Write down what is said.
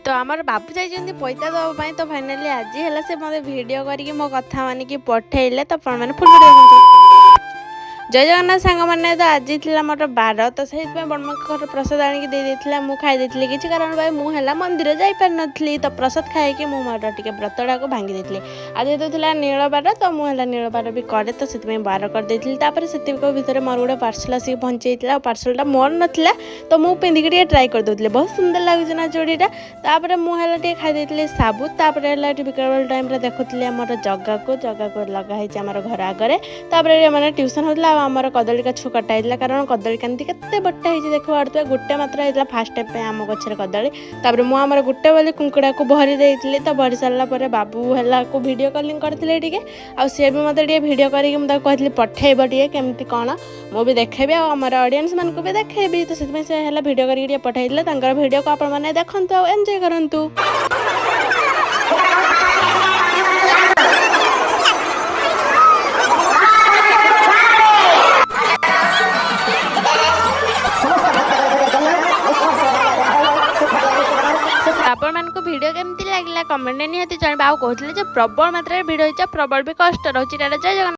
तो आमर बाबू जाइछन्ति पैसा दवा पाई तो फाइनाली आज है से मते वीडियो करके मो कथा मानिकी पठेइले तो अपन मैंने फुल वीडियो देखंतु। जय जगन्नाथ सांग मैंने तो आज थी मोर बार तो से बड़मा घर प्रसाद आनिक देदेला मुझे खाई किसी कारण भाई मुझे मंदिर जापर नी तो प्रसाद खाई मोर टे व्रतटा को भांगी देती आज जेहतु थी नीलबार तो मुझे नीलबार भी करे तो से बार करदे से भितर मोर गोटे पार्सल आसिक पहुँची पार्सलटा मोर नाला तो मुझे पिंधिकी ट्राए करदे बहुत सुंदर लगुच ना चूड़ीटा तापर मुझे खाई साबु बिकल टाइम देखुली आम जगह को लगाई आम घर आगे मैंने ट्यूशन होता आमर कदली गछ कटा कारण कदली कांदी केते बट्टा होती देख पार्थ गोटे मात्र होता फास्ट टाइम आम गचर कदली तापर मुझे गोटे बोली कुंकुड़ा को भरी देती तो भरी सारापर बाबू है को वीडियो कॉलिंग करते टे सी भी मत वीडियो करके पठेब टे केमती कौन मुझे देखेबी आम ऑडियंस मान को भी देखेबी तो से वीडियो करके पठाई वीडियो को आप देखु आ एंजॉय करूँ। आपण मान को वीडियो केमती लागला कमेंट निहाती जणाबा आ कहथिले जे प्रबल मात्रा रे वीडियो हिचा प्रबल भी कष्ट रहछि। जय जगन्नाथ।